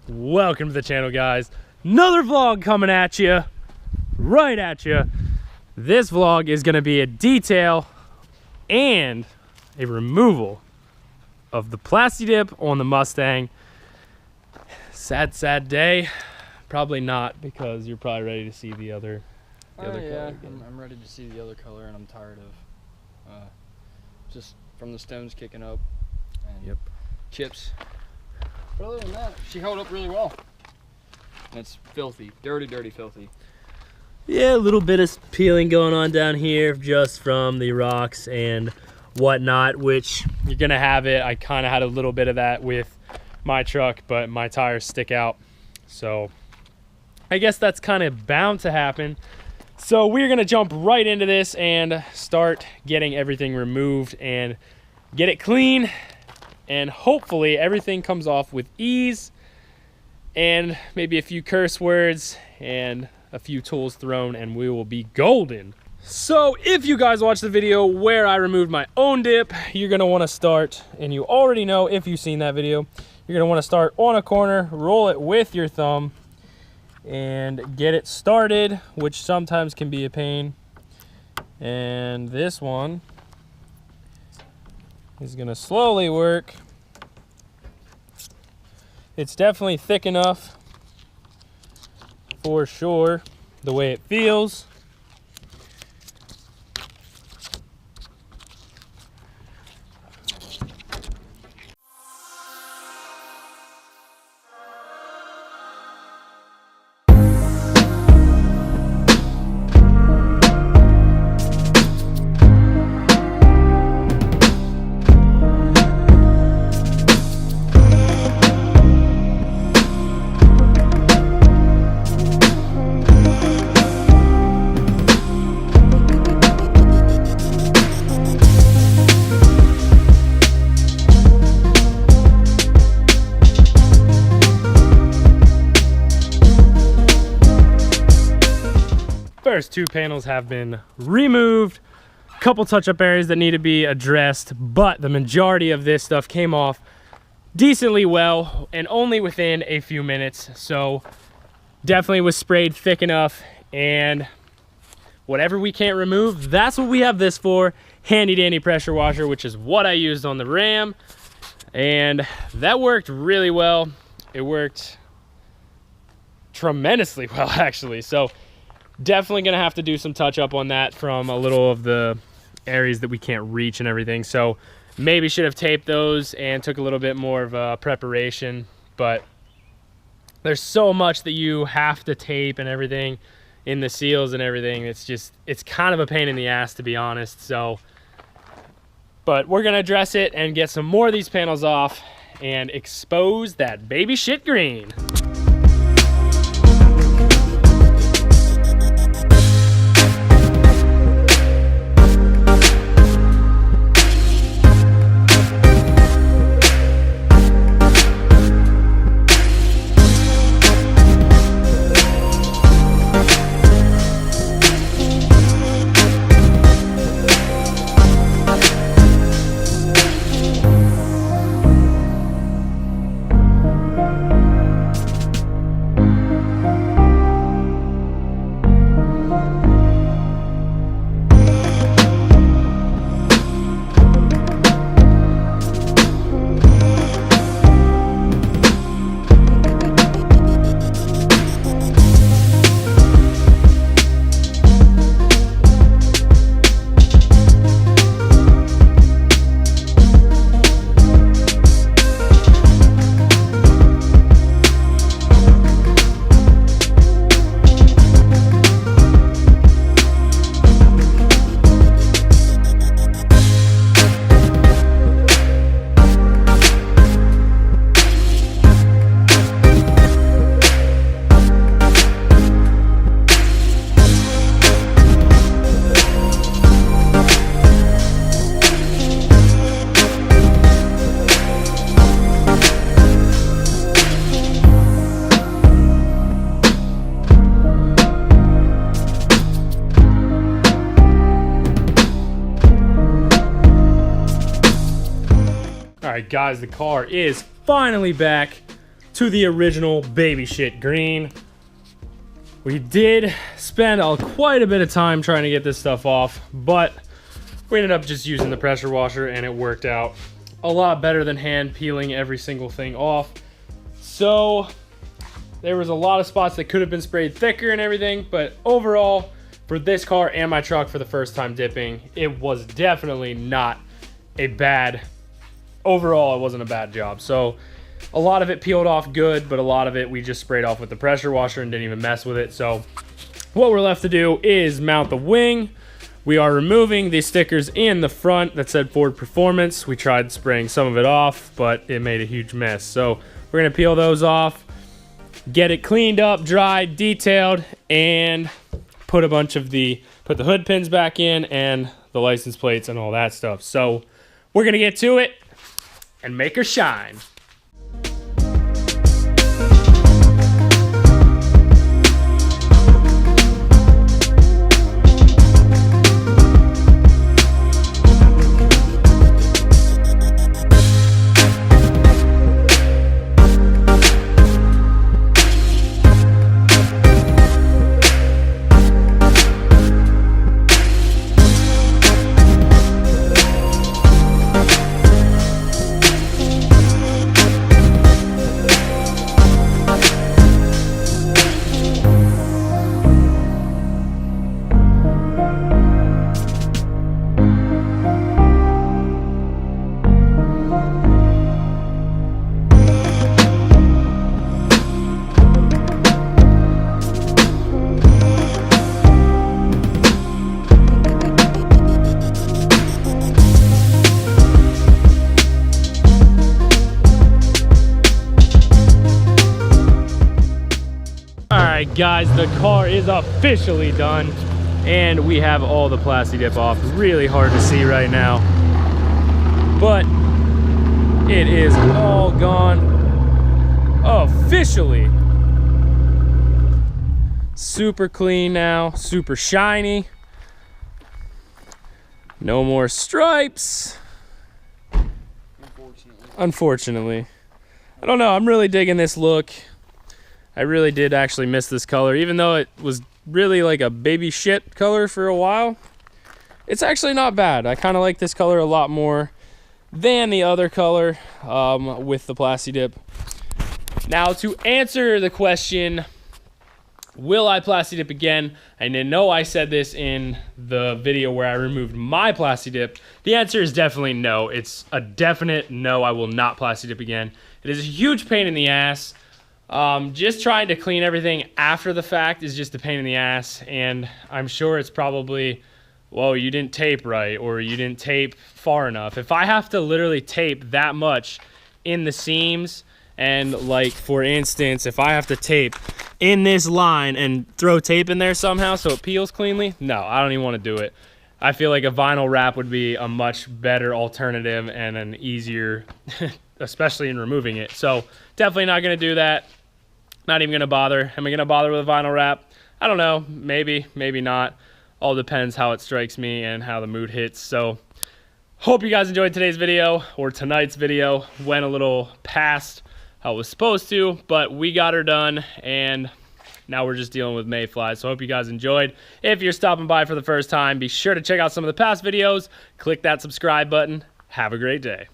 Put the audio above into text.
Welcome to the channel, guys. Another vlog coming at you, right at you. This vlog is gonna be a detail and a removal of the Plastidip on the Mustang. Sad day. Probably not, because you're probably ready to see the other color again. I'm ready to see the other color, and I'm tired of just from the stones kicking up and chips. But other than that, she held up really well. And it's filthy, dirty, filthy. Yeah, a little bit of peeling going on down here just from the rocks and whatnot, which you're gonna have it. I kind of had a little bit of that with my truck, but my tires stick out. So I guess that's kind of bound to happen. So we're gonna jump right into this and start getting everything removed and get it clean. And hopefully everything comes off with ease and maybe a few curse words and a few tools thrown, and we will be golden. So if you guys watched the video where I removed my own dip, you're gonna wanna start, and you already know if you've seen that video, you're gonna wanna start on a corner, roll it with your thumb, and get it started, which sometimes can be a pain. And this one is gonna slowly work. It's definitely thick enough for sure, the way it feels. First two panels have been removed. A couple touch-up areas that need to be addressed, but the majority of this stuff came off decently well and only within a few minutes. So definitely was sprayed thick enough, and whatever we can't remove, that's what we have this for. Handy dandy pressure washer, which is what I used on the Ram, and that worked really well. It worked tremendously well, actually. So definitely gonna have to do some touch up on that from a little of the areas that we can't reach and everything. So maybe should have taped those and took a little bit more of a preparation, but there's so much that you have to tape and everything in the seals and everything. It's kind of a pain in the ass, to be honest. So, but we're gonna address it and get some more of these panels off and expose that baby shit green. All right, guys, the car is finally back. to the original baby shit green. We did spend quite a bit of time trying to get this stuff off, but we ended up just using the pressure washer and it worked out a lot better than hand peeling every single thing off. So there was a lot of spots that could have been sprayed thicker and everything, but overall for this car and my truck for the first time dipping, it was definitely not a bad, overall it wasn't a bad job. So a lot of it peeled off good, but a lot of it we just sprayed off with the pressure washer and didn't even mess with it. So what we're left to do is mount the wing. We are removing the stickers in the front that said Ford Performance. We tried spraying some of it off, but it made a huge mess. So we're gonna peel those off, get it cleaned up, dried, detailed, and put the hood pins back in and the license plates and all that stuff. So we're gonna get to it and make her shine. Alright guys, the car is officially done and we have all the Plastidip off. Really hard to see right now, but it is all gone officially. Super clean now, super shiny. No more stripes. Unfortunately. I don't know, I'm really digging this look. I really did actually miss this color, even though it was really like a baby shit color for a while. It's actually not bad. I kind of like this color a lot more than the other color with the Plastidip. Now to answer the question, will I Plastidip again? I know I said this in the video where I removed my Plastidip. The answer is definitely no. It's a definite no, I will not Plastidip again. It is a huge pain in the ass. Just trying to clean everything after the fact is just a pain in the ass, and I'm sure it's probably, well, you didn't tape right or you didn't tape far enough. If I have to literally tape that much in the seams, and like for instance, if I have to tape in this line and throw tape in there somehow so it peels cleanly, no, I don't even want to do it. I feel like a vinyl wrap would be a much better alternative and an easier, especially in removing it. So definitely not going to do that. Not even going to bother. Am I going to bother with a vinyl wrap? I don't know. Maybe, maybe not. All depends how it strikes me and how the mood hits. So hope you guys enjoyed today's video, or tonight's video. Went a little past how it was supposed to, but we got her done, and now we're just dealing with mayflies. So I hope you guys enjoyed. If you're stopping by for the first time, be sure to check out some of the past videos. Click that subscribe button. Have a great day.